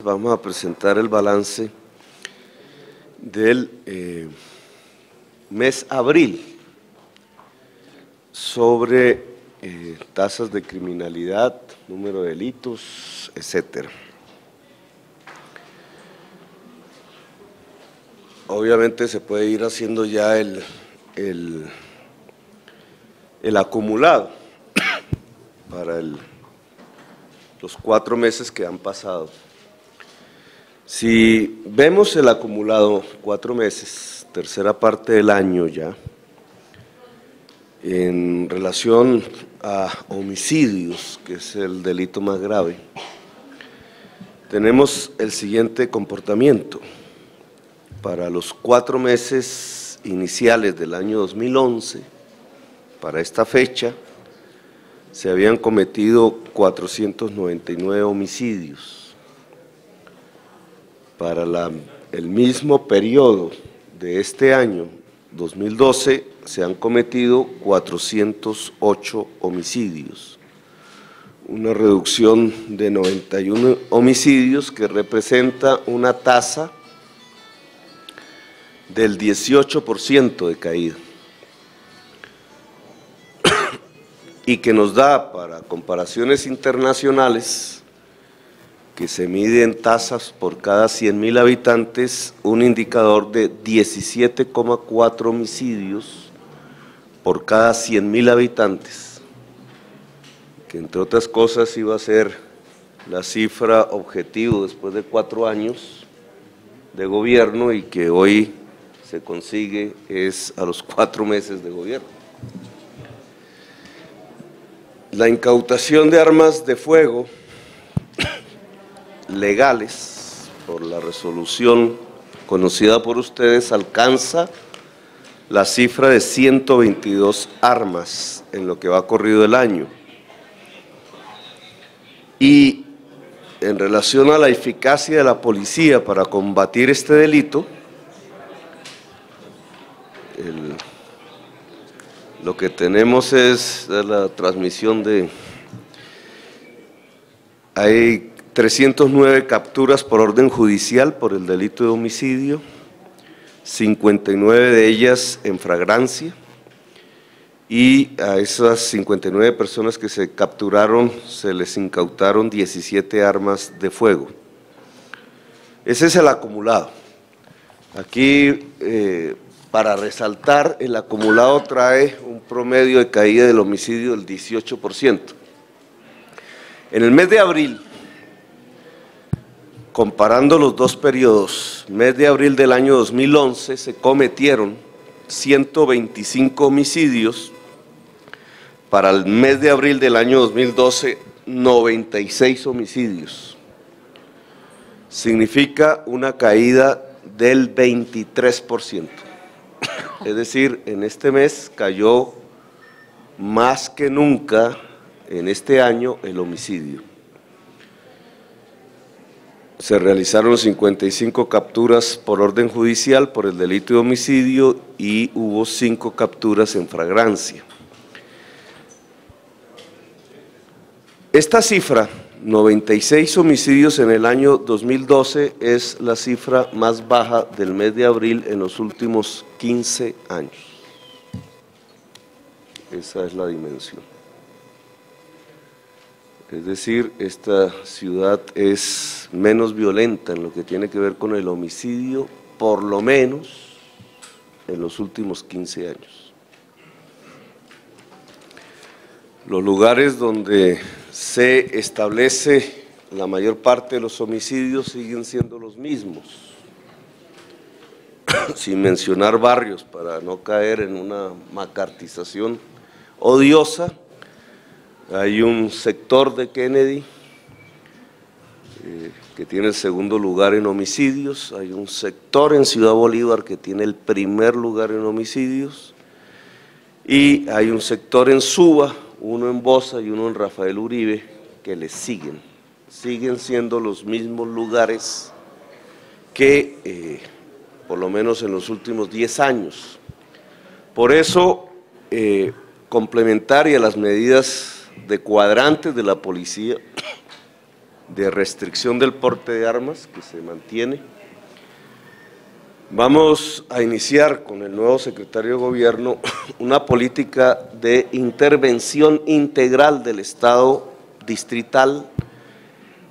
Vamos a presentar el balance del mes abril sobre tasas de criminalidad, número de delitos, etcétera. Obviamente se puede ir haciendo ya el acumulado para los 4 meses que han pasado. Si vemos el acumulado 4 meses, tercera parte del año ya, en relación a homicidios, que es el delito más grave, tenemos el siguiente comportamiento. Para los 4 meses iniciales del año 2011, para esta fecha, se habían cometido 499 homicidios. Para el mismo periodo de este año, 2012, se han cometido 408 homicidios, una reducción de 91 homicidios que representa una tasa del 18% de caída y que nos da, para comparaciones internacionales, que se mide en tasas por cada 100.000 habitantes, un indicador de 17,4 homicidios por cada 100.000 habitantes, que entre otras cosas iba a ser la cifra objetivo después de 4 años de gobierno y que hoy se consigue es a los 4 meses de gobierno. La incautación de armas de fuego legales, por la resolución conocida por ustedes, alcanza la cifra de 122 armas en lo que va corrido el año. Y en relación a la eficacia de la policía para combatir este delito, lo que tenemos es la transmisión de... Hay 309 capturas por orden judicial por el delito de homicidio, 59 de ellas en flagrancia, y a esas 59 personas que se capturaron se les incautaron 17 armas de fuego. Ese es el acumulado. Aquí, para resaltar, el acumulado trae un promedio de caída del homicidio del 18%. En el mes de abril, comparando los dos periodos, mes de abril del año 2011 se cometieron 125 homicidios, para el mes de abril del año 2012, 96 homicidios. Significa una caída del 23%. Es decir, en este mes cayó más que nunca en este año el homicidio. Se realizaron 55 capturas por orden judicial por el delito de homicidio y hubo 5 capturas en flagrancia. Esta cifra, 96 homicidios en el año 2012, es la cifra más baja del mes de abril en los últimos 15 años. Esa es la dimensión. Es decir, esta ciudad es menos violenta en lo que tiene que ver con el homicidio, por lo menos en los últimos 15 años. Los lugares donde se establece la mayor parte de los homicidios siguen siendo los mismos, sin mencionar barrios para no caer en una macartización odiosa. Hay un sector de Kennedy que tiene el segundo lugar en homicidios, hay un sector en Ciudad Bolívar que tiene el primer lugar en homicidios, y hay un sector en Suba, uno en Bosa y uno en Rafael Uribe, que le siguen siendo los mismos lugares que por lo menos en los últimos 10 años. Por eso, complementaria a las medidas de cuadrantes de la policía, de restricción del porte de armas que se mantiene. Vamos a iniciar con el nuevo secretario de Gobierno una política de intervención integral del Estado distrital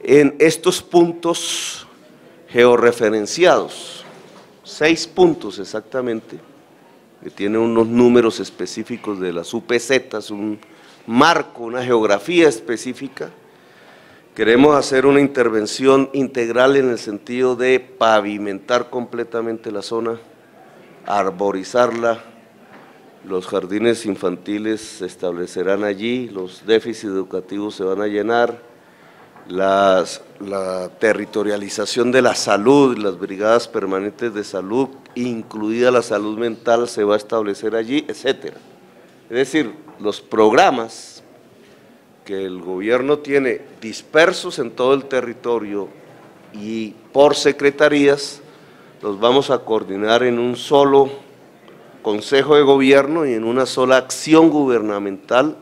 en estos puntos georreferenciados, 6 puntos exactamente, que tienen unos números específicos de las UPZ, un marco, una geografía específica. Queremos hacer una intervención integral en el sentido de pavimentar completamente la zona, arborizarla, los jardines infantiles se establecerán allí, los déficits educativos se van a llenar, la territorialización de la salud, las brigadas permanentes de salud, incluida la salud mental, se va a establecer allí, etcétera. Es decir, los programas que el gobierno tiene dispersos en todo el territorio y por secretarías, los vamos a coordinar en un solo Consejo de Gobierno y en una sola acción gubernamental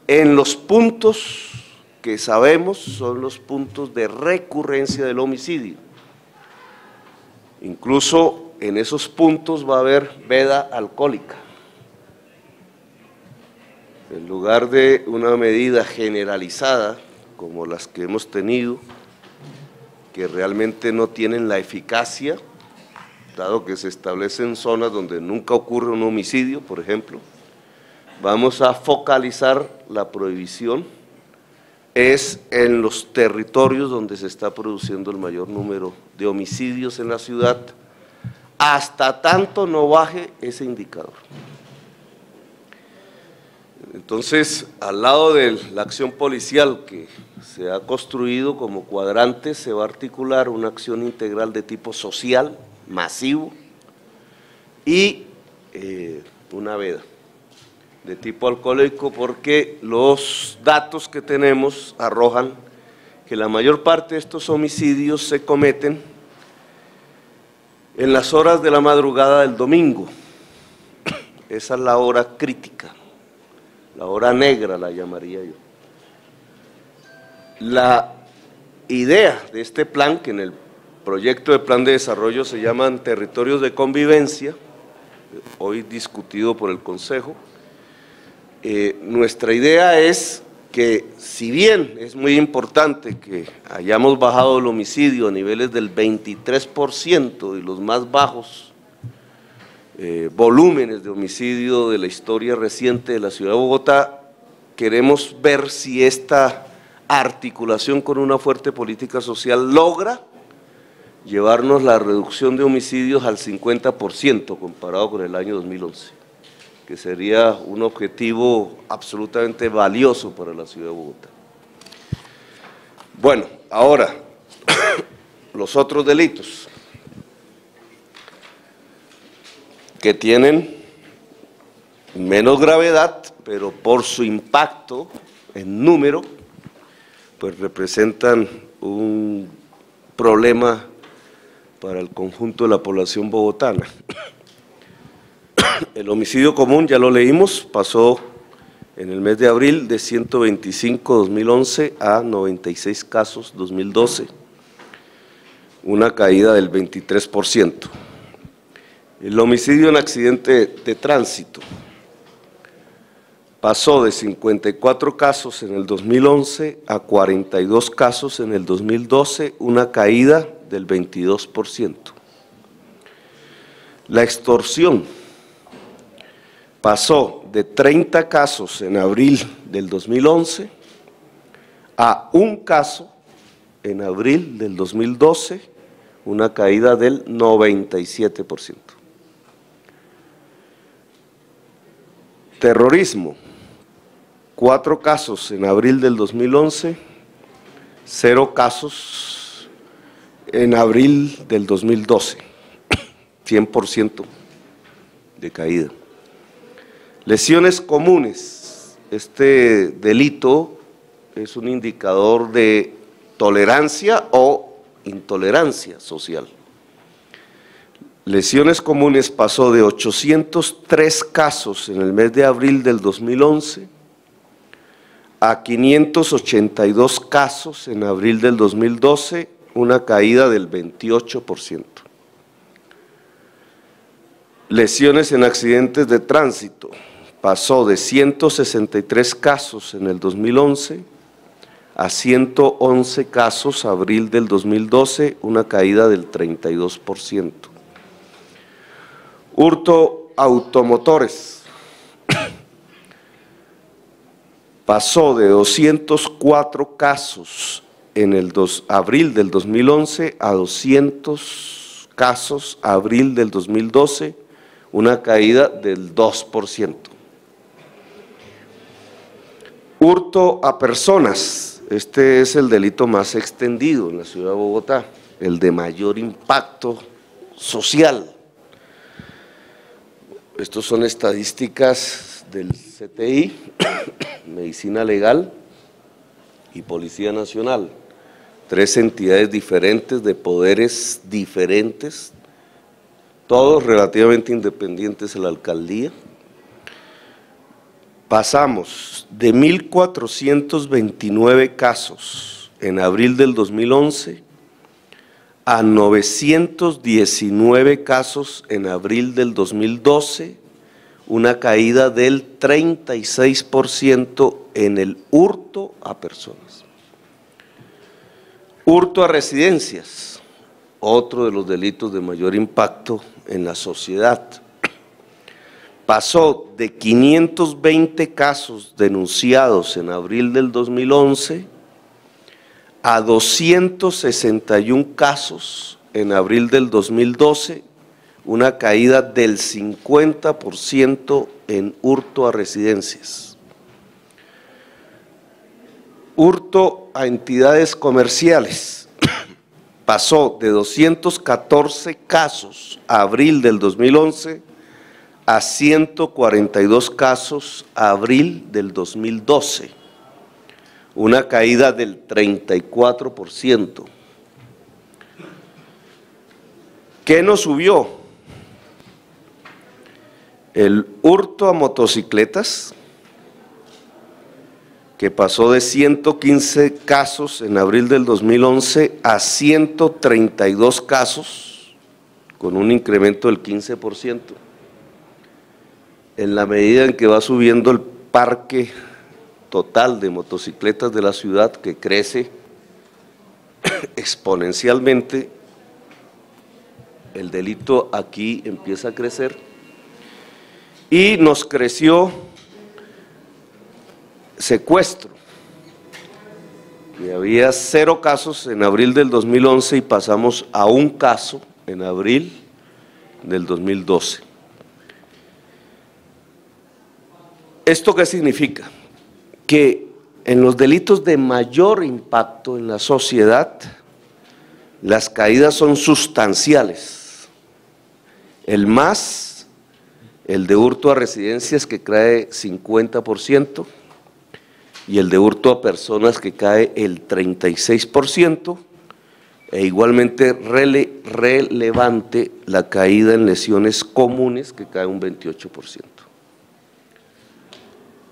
en los puntos que sabemos son los puntos de recurrencia del homicidio. Incluso en esos puntos va a haber veda alcohólica. En lugar de una medida generalizada, como las que hemos tenido, que realmente no tienen la eficacia, dado que se establecen zonas donde nunca ocurre un homicidio, por ejemplo, vamos a focalizar la prohibición, es en los territorios donde se está produciendo el mayor número de homicidios en la ciudad, hasta tanto no baje ese indicador. Entonces, al lado de la acción policial que se ha construido como cuadrante, se va a articular una acción integral de tipo social, masivo, y una veda de tipo alcohólico, porque los datos que tenemos arrojan que la mayor parte de estos homicidios se cometen en las horas de la madrugada del domingo. Esa es la hora crítica. La hora negra la llamaría yo. La idea de este plan, que en el proyecto de plan de desarrollo se llaman territorios de convivencia, hoy discutido por el Consejo, nuestra idea es que, si bien es muy importante que hayamos bajado el homicidio a niveles del 23% y los más bajos volúmenes de homicidio de la historia reciente de la ciudad de Bogotá, queremos ver si esta articulación con una fuerte política social logra llevarnos la reducción de homicidios al 50% comparado con el año 2011, que sería un objetivo absolutamente valioso para la ciudad de Bogotá. Bueno, ahora, los otros delitos que tienen menos gravedad, pero por su impacto en número, pues representan un problema para el conjunto de la población bogotana. El homicidio común, ya lo leímos, pasó en el mes de abril de 125 2011 a 96 casos 2012, una caída del 23%. El homicidio en accidente de tránsito pasó de 54 casos en el 2011 a 42 casos en el 2012, una caída del 22%. La extorsión pasó de 30 casos en abril del 2011 a 1 caso en abril del 2012, una caída del 97%. Terrorismo, 4 casos en abril del 2011, 0 casos en abril del 2012, 100% de caída. Lesiones comunes, este delito es un indicador de tolerancia o intolerancia social. Lesiones comunes pasó de 803 casos en el mes de abril del 2011 a 582 casos en abril del 2012, una caída del 28%. Lesiones en accidentes de tránsito, pasó de 163 casos en el 2011 a 111 casos abril del 2012, una caída del 32%. Hurto automotores, pasó de 204 casos en el abril del 2011 a 200 casos abril del 2012, una caída del 2%. Hurto a personas, este es el delito más extendido en la ciudad de Bogotá, el de mayor impacto social. Estos son estadísticas del CTI, Medicina Legal y Policía Nacional, 3 entidades diferentes de poderes diferentes, todos relativamente independientes de la alcaldía. Pasamos de 1.429 casos en abril del 2011 a 919 casos en abril del 2012, una caída del 36% en el hurto a personas. Hurto a residencias, otro de los delitos de mayor impacto en la sociedad. Pasó de 520 casos denunciados en abril del 2011 a 261 casos en abril del 2012, una caída del 50% en hurto a residencias. Hurto a entidades comerciales, pasó de 214 casos a abril del 2011 a 142 casos a abril del 2012, una caída del 34%. ¿Qué nos subió? El hurto a motocicletas, que pasó de 115 casos en abril del 2011 a 132 casos, con un incremento del 15%. En la medida en que va subiendo el parque total de motocicletas de la ciudad, que crece exponencialmente, el delito aquí empieza a crecer y nos creció secuestro. Y había 0 casos en abril del 2011 y pasamos a 1 caso en abril del 2012. ¿Esto qué significa? Que en los delitos de mayor impacto en la sociedad, las caídas son sustanciales. El de hurto a residencias, que cae 50%, y el de hurto a personas, que cae el 36%, e igualmente relevante la caída en lesiones comunes, que cae un 28%.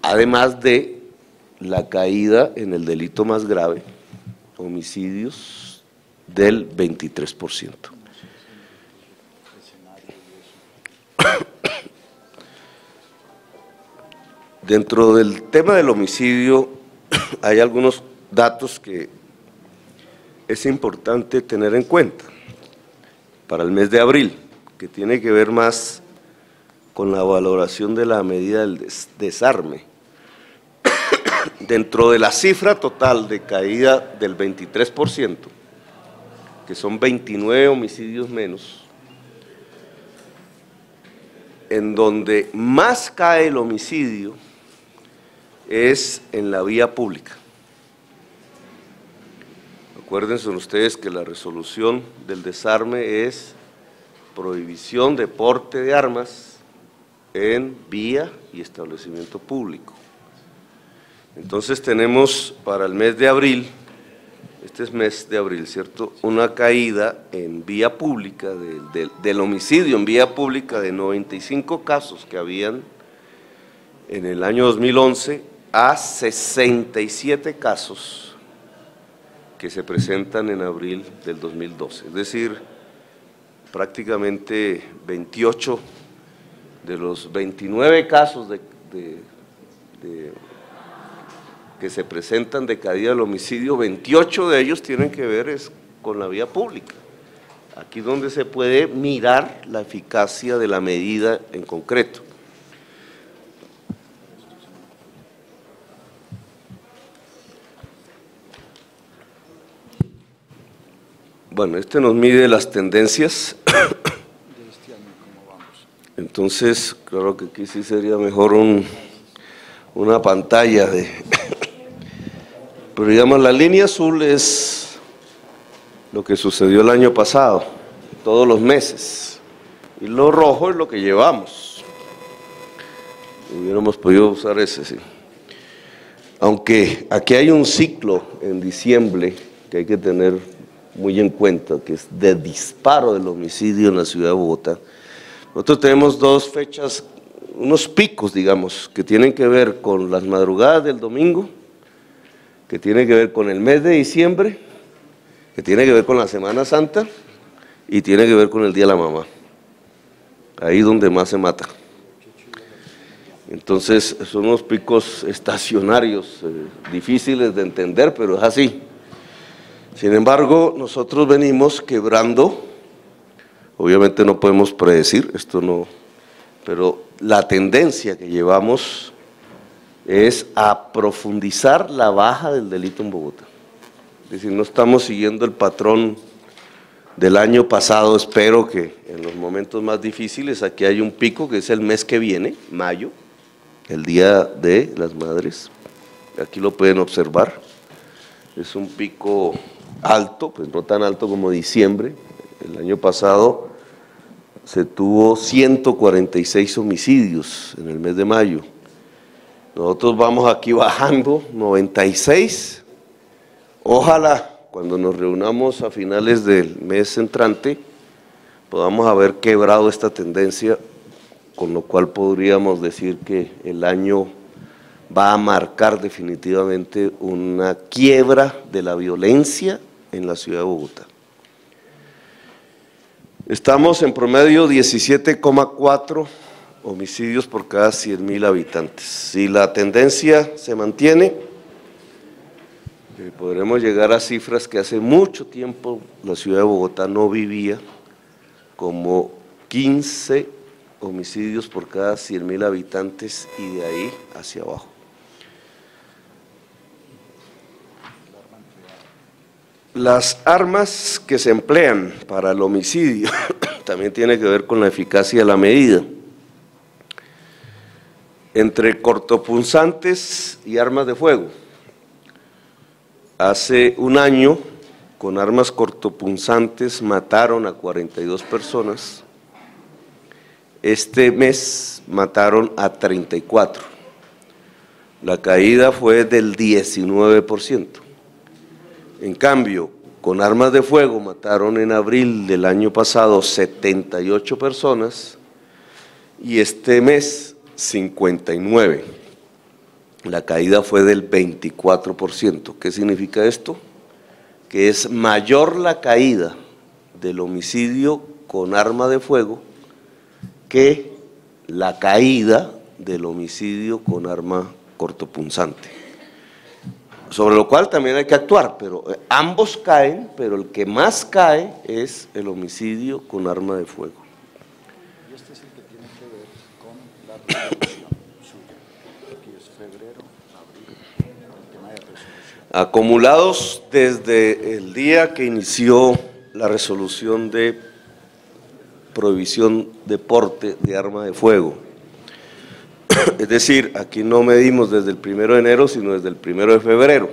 Además de la caída en el delito más grave, homicidios, del 23%. Dentro del tema del homicidio hay algunos datos que es importante tener en cuenta para el mes de abril, que tiene que ver más con la valoración de la medida del desarme. Dentro de la cifra total de caída del 23%, que son 29 homicidios menos, en donde más cae el homicidio es en la vía pública. Acuérdense ustedes que la resolución del desarme es prohibición de porte de armas en vía y establecimiento público. Entonces tenemos para el mes de abril, este es mes de abril, ¿cierto?, una caída en vía pública, del homicidio en vía pública, de 95 casos que habían en el año 2011, a 67 casos que se presentan en abril del 2012, es decir, prácticamente 28 de los 29 casos que se presentan de caída del homicidio, 28 de ellos tienen que ver con la vía pública. Aquí es donde se puede mirar la eficacia de la medida en concreto. Bueno, este nos mide las tendencias. Entonces, claro que aquí sí sería mejor una pantalla de… Pero digamos, la línea azul es lo que sucedió el año pasado, todos los meses, y lo rojo es lo que llevamos. Hubiéramos podido usar ese, sí. Aunque aquí hay un ciclo en diciembre que hay que tener muy en cuenta, que es de disparo del homicidio en la ciudad de Bogotá. Nosotros tenemos dos fechas, unos picos, digamos, que tienen que ver con las madrugadas del domingo, que tienen que ver con el mes de diciembre, que tiene que ver con la Semana Santa y tiene que ver con el Día de la Mamá. Ahí donde más se mata. Entonces, son unos picos estacionarios, difíciles de entender, pero es así. Sin embargo, nosotros venimos quebrando, obviamente no podemos predecir, esto no, pero la tendencia que llevamos es a profundizar la baja del delito en Bogotá. Es decir, no estamos siguiendo el patrón del año pasado, espero que en los momentos más difíciles, aquí hay un pico que es el mes que viene, mayo, el Día de las Madres, aquí lo pueden observar, es un pico alto, pues no tan alto como diciembre. El año pasado se tuvo 146 homicidios en el mes de mayo. Nosotros vamos aquí bajando 96. Ojalá cuando nos reunamos a finales del mes entrante podamos haber quebrado esta tendencia, con lo cual podríamos decir que el año va a marcar definitivamente una quiebra de la violencia en la ciudad de Bogotá. Estamos en promedio 17,4 homicidios por cada 100.000 habitantes. Si la tendencia se mantiene, podremos llegar a cifras que hace mucho tiempo la ciudad de Bogotá no vivía, como 15 homicidios por cada 100.000 habitantes y de ahí hacia abajo. Las armas que se emplean para el homicidio también tiene que ver con la eficacia de la medida. Entre cortopunzantes y armas de fuego. Hace un año, con armas cortopunzantes mataron a 42 personas. Este mes mataron a 34. La caída fue del 19%. En cambio, con armas de fuego mataron en abril del año pasado 78 personas y este mes 59. La caída fue del 24%. ¿Qué significa esto? Que es mayor la caída del homicidio con arma de fuego que la caída del homicidio con arma cortopunzante. Sobre lo cual también hay que actuar, pero ambos caen, pero el que más cae es el homicidio con arma de fuego. Y este es el que tiene que ver con la resolución suya, aquí es febrero, abril, el tema de resolución. Acumulados desde el día que inició la resolución de prohibición de porte de arma de fuego. Es decir, aquí no medimos desde el 1 de enero, sino desde el 1 de febrero.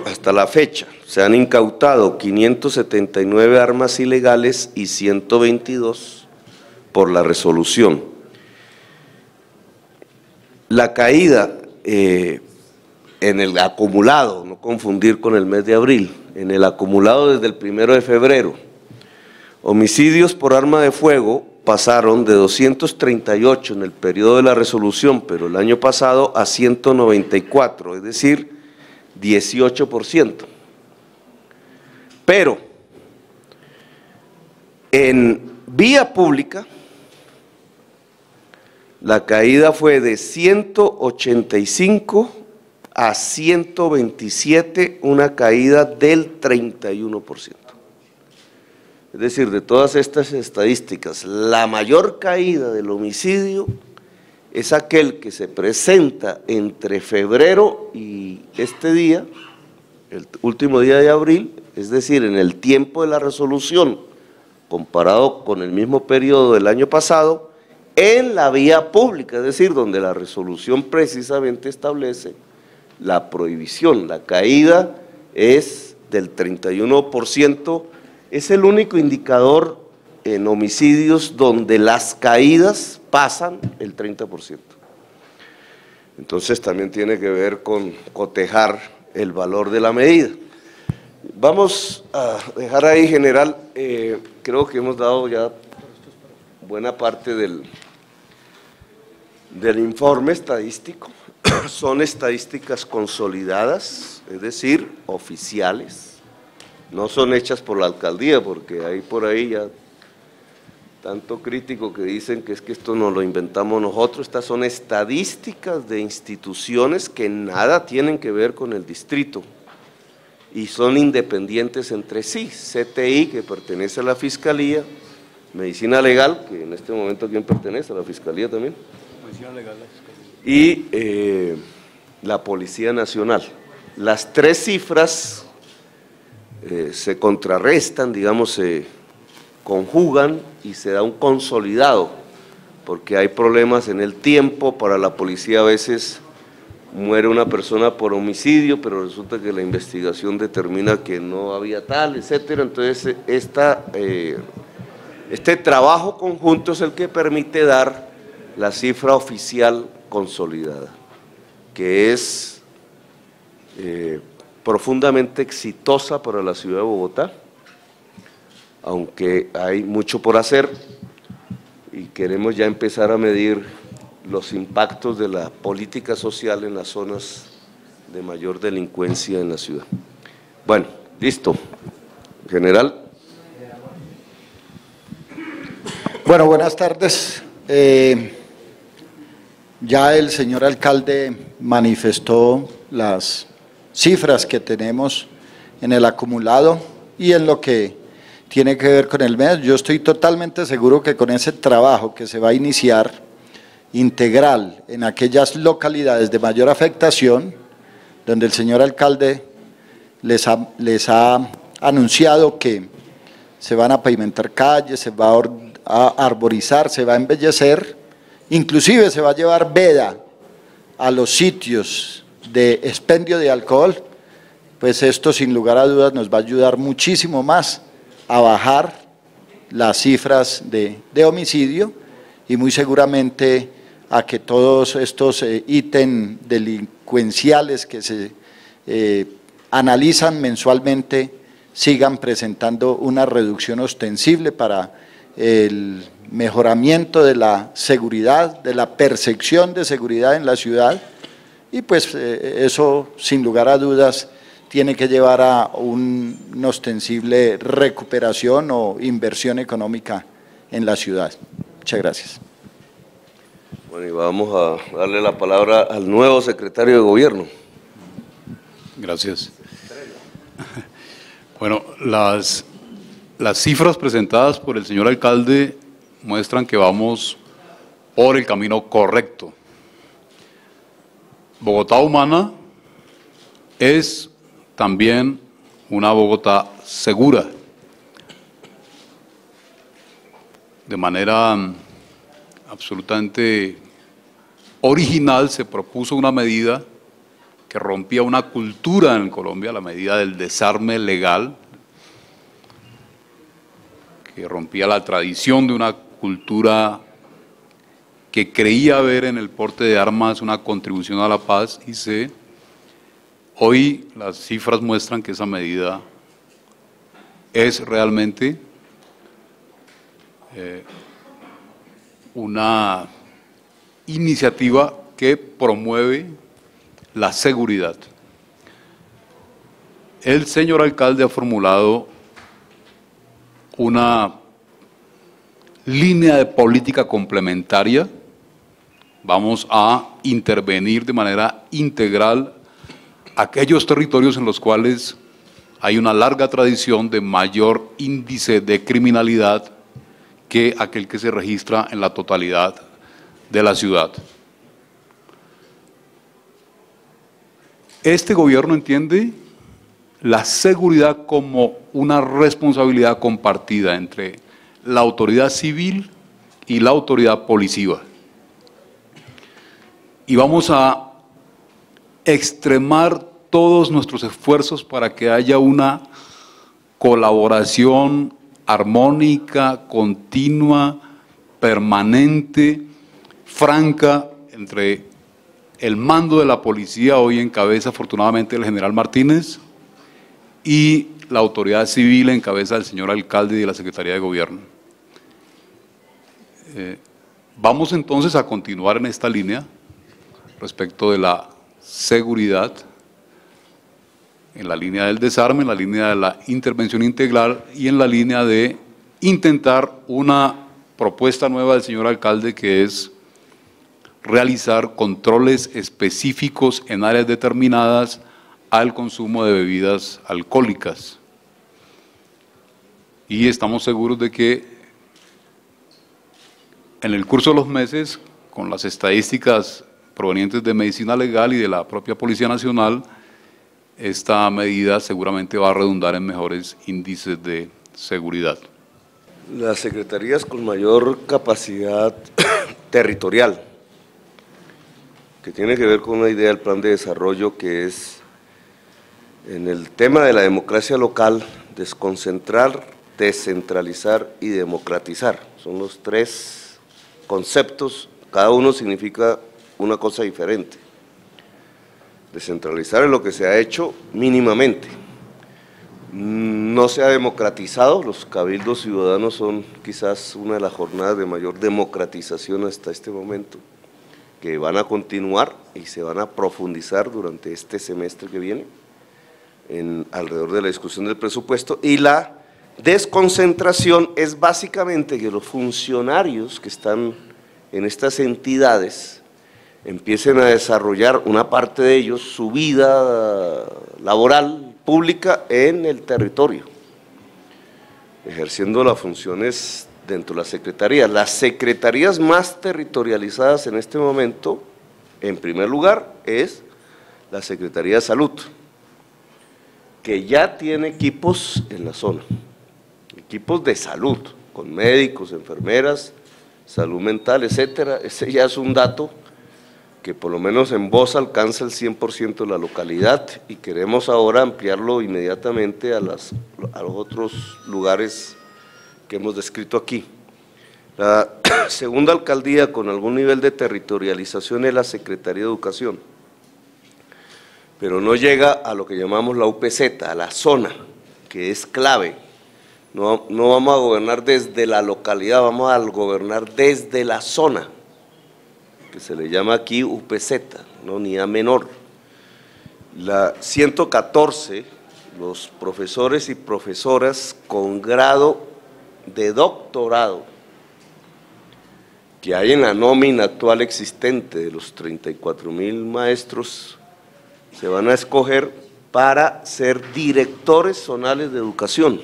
Hasta la fecha, se han incautado 579 armas ilegales y 122 por la resolución. La caída en el acumulado, no confundir con el mes de abril, en el acumulado desde el 1 de febrero, homicidios por arma de fuego pasaron de 238 en el periodo de la resolución, pero el año pasado a 194, es decir, 18%. Pero en vía pública, la caída fue de 185 a 127, una caída del 31%. Es decir, de todas estas estadísticas, la mayor caída del homicidio es aquel que se presenta entre febrero y este día, el último día de abril, es decir, en el tiempo de la resolución, comparado con el mismo periodo del año pasado, en la vía pública, es decir, donde la resolución precisamente establece la prohibición. La caída es del 31%, es el único indicador en homicidios donde las caídas pasan el 30%. Entonces también tiene que ver con cotejar el valor de la medida. Vamos a dejar ahí, general, creo que hemos dado ya buena parte del informe estadístico. Son estadísticas consolidadas, es decir, oficiales. No son hechas por la alcaldía, porque hay por ahí ya tanto crítico que dicen que es que esto nos lo inventamos nosotros. Estas son estadísticas de instituciones que nada tienen que ver con el distrito y son independientes entre sí. CTI, que pertenece a la Fiscalía, Medicina Legal, que en este momento ¿a quién pertenece? ¿A la Fiscalía también? Medicina Legal, la Fiscalía. Y la Policía Nacional. Las tres cifras se contrarrestan, digamos, se conjugan y se da un consolidado, porque hay problemas en el tiempo. Para la policía a veces muere una persona por homicidio, pero resulta que la investigación determina que no había tal, etcétera. Entonces, este trabajo conjunto es el que permite dar la cifra oficial consolidada, que es profundamente exitosa para la ciudad de Bogotá, aunque hay mucho por hacer y queremos ya empezar a medir los impactos de la política social en las zonas de mayor delincuencia en la ciudad. Bueno, listo. General. Bueno, buenas tardes. Ya el señor alcalde manifestó las cifras que tenemos en el acumulado y en lo que tiene que ver con el mes. Yo estoy totalmente seguro que con ese trabajo que se va a iniciar integral en aquellas localidades de mayor afectación, donde el señor alcalde les ha anunciado que se van a pavimentar calles, se va a arborizar, se va a embellecer, inclusive se va a llevar veda a los sitios de expendio de alcohol, pues esto sin lugar a dudas nos va a ayudar muchísimo más a bajar las cifras de homicidio y muy seguramente a que todos estos ítems delincuenciales que se analizan mensualmente sigan presentando una reducción ostensible para el mejoramiento de la seguridad, de la percepción de seguridad en la ciudad, y pues eso sin lugar a dudas tiene que llevar a una ostensible recuperación o inversión económica en la ciudad. Muchas gracias. Bueno, y vamos a darle la palabra al nuevo secretario de Gobierno. Gracias. Bueno, las cifras presentadas por el señor alcalde muestran que vamos por el camino correcto. Bogotá Humana es también una Bogotá segura. De manera absolutamente original se propuso una medida que rompía una cultura en Colombia, la medida del desarme legal, que rompía la tradición de una cultura que creía ver en el porte de armas una contribución a la paz, y hoy las cifras muestran que esa medida es realmente una iniciativa que promueve la seguridad. El señor alcalde ha formulado una línea de política complementaria. Vamos a intervenir de manera integral aquellos territorios en los cuales hay una larga tradición de mayor índice de criminalidad que aquel que se registra en la totalidad de la ciudad. Este gobierno entiende la seguridad como una responsabilidad compartida entre la autoridad civil y la autoridad policiva. Y vamos a extremar todos nuestros esfuerzos para que haya una colaboración armónica, continua, permanente, franca, entre el mando de la policía, hoy en cabeza afortunadamente el general Martínez, y la autoridad civil en cabeza del señor alcalde y de la Secretaría de Gobierno. Vamos entonces a continuar en esta línea respecto de la seguridad, en la línea del desarme, en la línea de la intervención integral y en la línea de intentar una propuesta nueva del señor alcalde, que es realizar controles específicos en áreas determinadas al consumo de bebidas alcohólicas. Y estamos seguros de que en el curso de los meses, con las estadísticas provenientes de Medicina Legal y de la propia Policía Nacional, esta medida seguramente va a redundar en mejores índices de seguridad. Las secretarías con mayor capacidad territorial, que tiene que ver con una idea del plan de desarrollo, que es, en el tema de la democracia local, desconcentrar, descentralizar y democratizar. Son los tres conceptos, cada uno significa una cosa diferente. Descentralizar es lo que se ha hecho mínimamente. No se ha democratizado, los cabildos ciudadanos son quizás una de las jornadas de mayor democratización hasta este momento, que van a continuar y se van a profundizar durante este semestre que viene, alrededor de la discusión del presupuesto. Y la desconcentración es básicamente que los funcionarios que están en estas entidades empiecen a desarrollar, una parte de ellos, su vida laboral pública en el territorio, ejerciendo las funciones dentro de las secretarías. Las secretarías más territorializadas en este momento, en primer lugar, es la Secretaría de Salud, que ya tiene equipos en la zona, equipos de salud, con médicos, enfermeras, salud mental, etcétera. Ese ya es un dato que por lo menos en voz alcanza el 100% de la localidad, y queremos ahora ampliarlo inmediatamente a los otros lugares que hemos descrito aquí. La segunda alcaldía con algún nivel de territorialización es la Secretaría de Educación, pero no llega a lo que llamamos la UPZ, a la zona, que es clave. No vamos a gobernar desde la localidad, vamos a gobernar desde la zona, que se le llama aquí UPZ, ¿no? Unidad menor. La 114, los profesores y profesoras con grado de doctorado que hay en la nómina actual existente de los 34.000 maestros, se van a escoger para ser directores zonales de educación.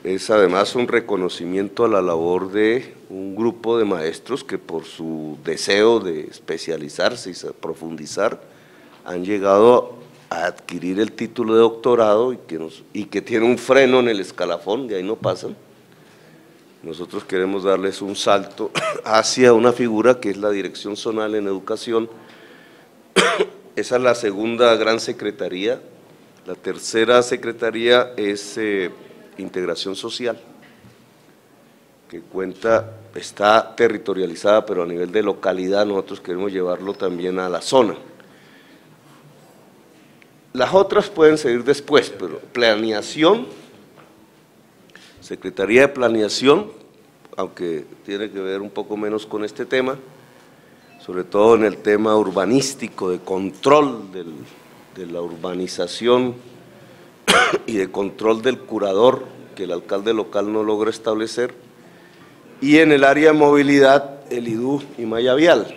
Es además un reconocimiento a la labor de un grupo de maestros que por su deseo de especializarse y profundizar han llegado a adquirir el título de doctorado y que tiene un freno en el escalafón, de ahí no pasan. Nosotros queremos darles un salto hacia una figura que es la Dirección Zonal en Educación. Esa es la segunda gran secretaría. La tercera secretaría es Integración Social, que está territorializada, pero a nivel de localidad nosotros queremos llevarlo también a la zona. Las otras pueden seguir después, pero planeación, Secretaría de Planeación, aunque tiene que ver un poco menos con este tema, sobre todo en el tema urbanístico, de control de la urbanización y de control del curador, que el alcalde local no logra establecer, y en el área de movilidad, el IDU y Malla Vial,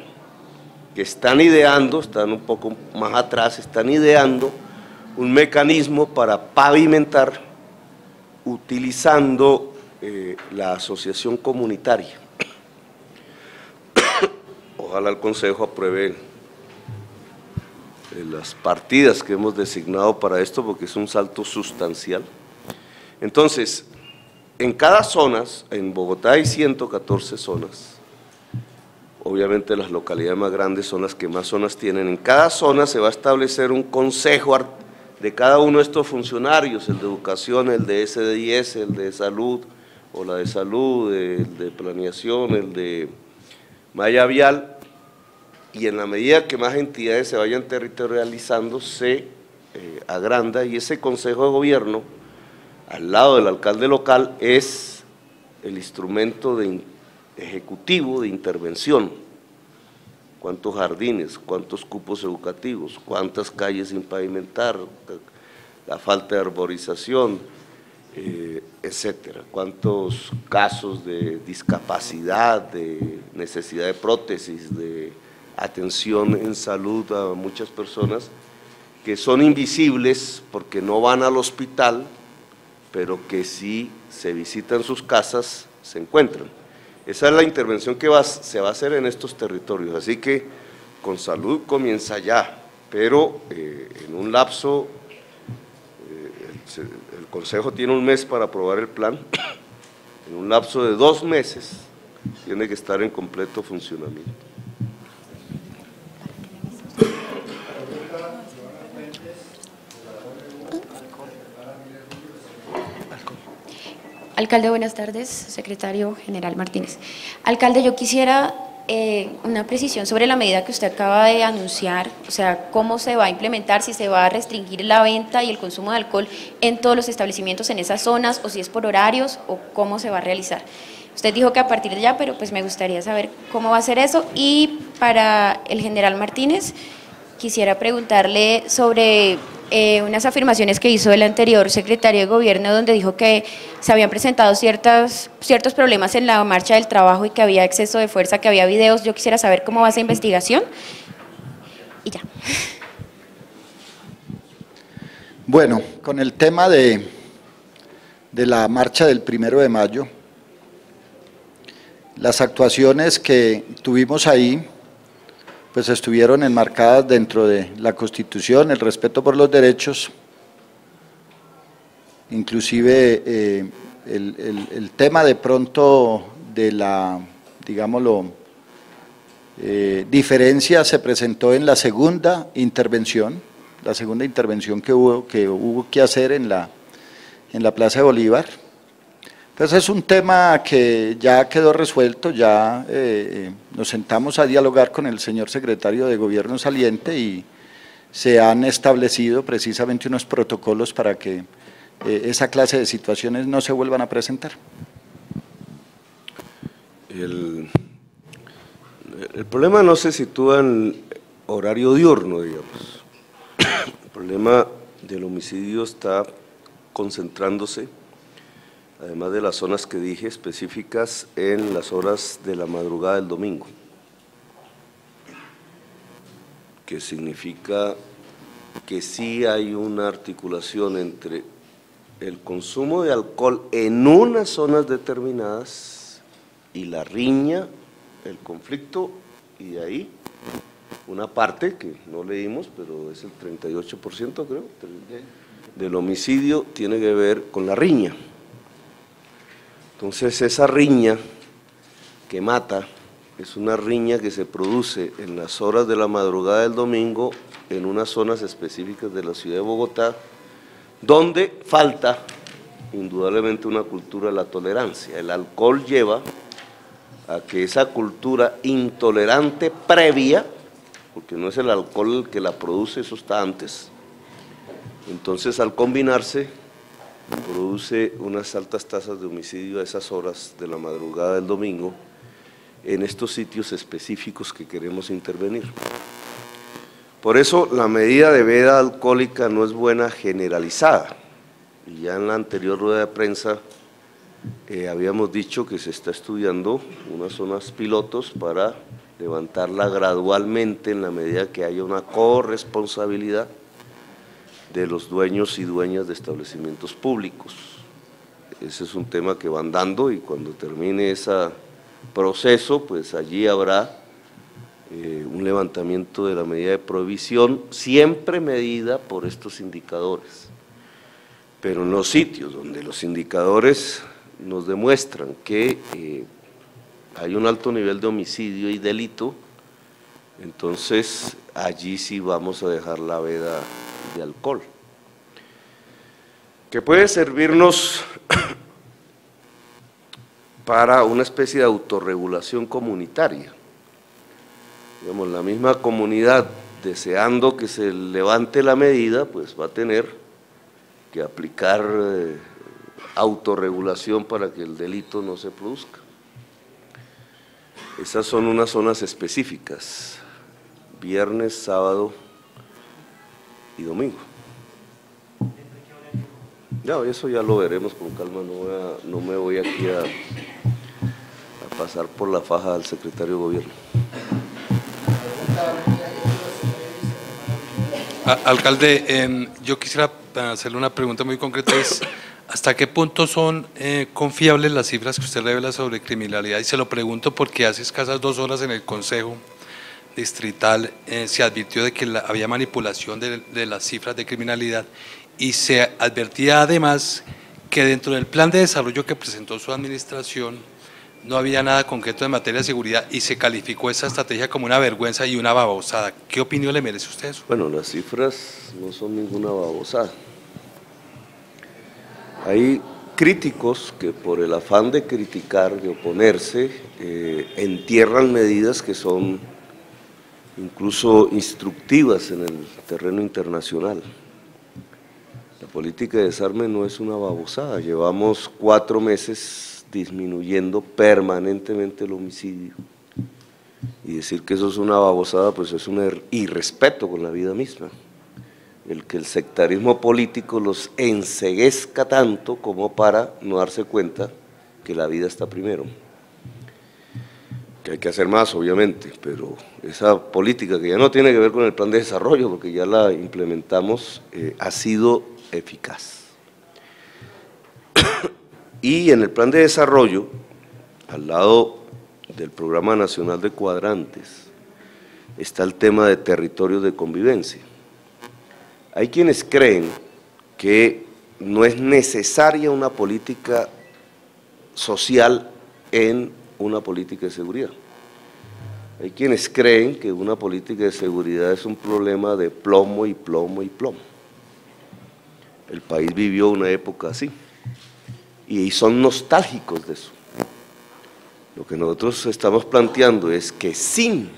que están ideando, están un poco más atrás, están ideando un mecanismo para pavimentar utilizando la asociación comunitaria. Ojalá el Consejo apruebe las partidas que hemos designado para esto, porque es un salto sustancial. Entonces, en cada zona, en Bogotá hay 114 zonas, obviamente las localidades más grandes son las que más zonas tienen. En cada zona se va a establecer un consejo de cada uno de estos funcionarios, el de educación, el de SD10, el de salud, o la de salud, el de planeación, el de malla vial, y en la medida que más entidades se vayan territorializando, se agranda, y ese consejo de gobierno, al lado del alcalde local, es el instrumento ejecutivo de intervención. Cuántos jardines, cuántos cupos educativos, cuántas calles sin pavimentar, la falta de arborización, etcétera, cuántos casos de discapacidad, de necesidad de prótesis, de atención en salud a muchas personas que son invisibles porque no van al hospital, pero que si se visitan sus casas se encuentran. Esa es la intervención que se va a hacer en estos territorios, así que con salud comienza ya, pero en un lapso, el Consejo tiene un mes para aprobar el plan, en un lapso de 2 meses tiene que estar en completo funcionamiento. Alcalde, buenas tardes. Secretario General Martínez. Alcalde, yo quisiera una precisión sobre la medida que usted acaba de anunciar, o sea, cómo se va a implementar, si se va a restringir la venta y el consumo de alcohol en todos los establecimientos en esas zonas, o si es por horarios, o cómo se va a realizar. Usted dijo que a partir de ya, pero pues me gustaría saber cómo va a ser eso. Y para el general Martínez, quisiera preguntarle sobre unas afirmaciones que hizo el anterior secretario de Gobierno, donde dijo que se habían presentado ciertos problemas en la marcha del trabajo y que había exceso de fuerza, que había videos. Yo quisiera saber cómo va esa investigación y ya. Bueno, con el tema de la marcha del 1 de mayo, las actuaciones que tuvimos ahí pues estuvieron enmarcadas dentro de la Constitución, el respeto por los derechos, inclusive el tema de pronto de la, digámoslo, diferencia se presentó en la segunda intervención que hubo que hacer en la Plaza de Bolívar. Entonces es un tema que ya quedó resuelto, ya nos sentamos a dialogar con el señor secretario de Gobierno saliente y se han establecido precisamente unos protocolos para que esa clase de situaciones no se vuelvan a presentar. El problema no se sitúa en horario diurno, digamos. El problema del homicidio está concentrándose, además de las zonas que dije específicas, en las horas de la madrugada del domingo, que significa que sí hay una articulación entre el consumo de alcohol en unas zonas determinadas y la riña, el conflicto, y de ahí una parte que no leímos, pero es el 38%, creo, del homicidio tiene que ver con la riña. Entonces esa riña que mata es una riña que se produce en las horas de la madrugada del domingo en unas zonas específicas de la ciudad de Bogotá, donde falta indudablemente una cultura de la tolerancia. El alcohol lleva a que esa cultura intolerante previa, porque no es el alcohol el que la produce, eso está antes, entonces al combinarse produce unas altas tasas de homicidio a esas horas de la madrugada del domingo en estos sitios específicos que queremos intervenir. Por eso la medida de veda alcohólica no es buena generalizada, y ya en la anterior rueda de prensa habíamos dicho que se está estudiando unas zonas pilotos para levantarla gradualmente en la medida que haya una corresponsabilidad de los dueños y dueñas de establecimientos públicos. Ese es un tema que van dando, y cuando termine ese proceso, pues allí habrá un levantamiento de la medida de prohibición, siempre medida por estos indicadores. Pero en los sitios donde los indicadores nos demuestran que hay un alto nivel de homicidio y delito, entonces allí sí vamos a dejar la veda de alcohol, que puede servirnos para una especie de autorregulación comunitaria. Digamos, la misma comunidad, deseando que se levante la medida, pues va a tener que aplicar autorregulación para que el delito no se produzca. Esas son unas zonas específicas, viernes, sábado y domingo. Ya, eso ya lo veremos con calma, no me voy aquí a pasar por la faja al secretario de Gobierno. Alcalde, yo quisiera hacerle una pregunta muy concreta, es ¿hasta qué punto son confiables las cifras que usted revela sobre criminalidad? Y se lo pregunto porque hace escasas 2 horas en el Consejo Distrital se advirtió de que había manipulación de las cifras de criminalidad, y se advertía además que dentro del plan de desarrollo que presentó su administración no había nada concreto en materia de seguridad, y se calificó esa estrategia como una vergüenza y una babosada. ¿Qué opinión le merece usted eso? Bueno, las cifras no son ninguna babosada. Hay críticos que por el afán de criticar, de oponerse, entierran medidas que son incluso instructivas en el terreno internacional. La política de desarme no es una babosada. Llevamos 4 meses disminuyendo permanentemente el homicidio, y decir que eso es una babosada, pues es un irrespeto con la vida misma. El que el sectarismo político los enceguezca tanto como para no darse cuenta que la vida está primero. Que hay que hacer más, obviamente, pero esa política, que ya no tiene que ver con el plan de desarrollo, porque ya la implementamos, ha sido eficaz. Y en el plan de desarrollo, al lado del Programa Nacional de Cuadrantes, está el tema de territorios de convivencia. Hay quienes creen que no es necesaria una política social en una política de seguridad. Hay quienes creen que una política de seguridad es un problema de plomo y plomo y plomo. El país vivió una época así, y son nostálgicos de eso. Lo que nosotros estamos planteando es que sin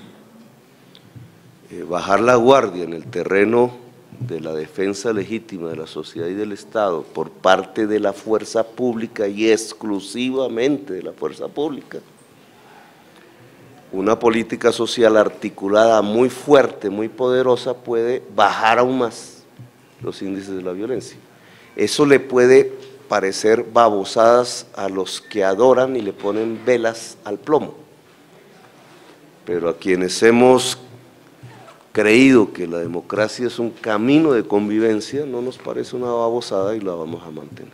bajar la guardia en el terreno de la defensa legítima de la sociedad y del Estado por parte de la fuerza pública y exclusivamente de la fuerza pública, una política social articulada muy fuerte, muy poderosa, puede bajar aún más los índices de la violencia. Eso le puede parecer babosadas a los que adoran y le ponen velas al plomo, pero a quienes hemos creído que la democracia es un camino de convivencia, no nos parece una babosada y la vamos a mantener.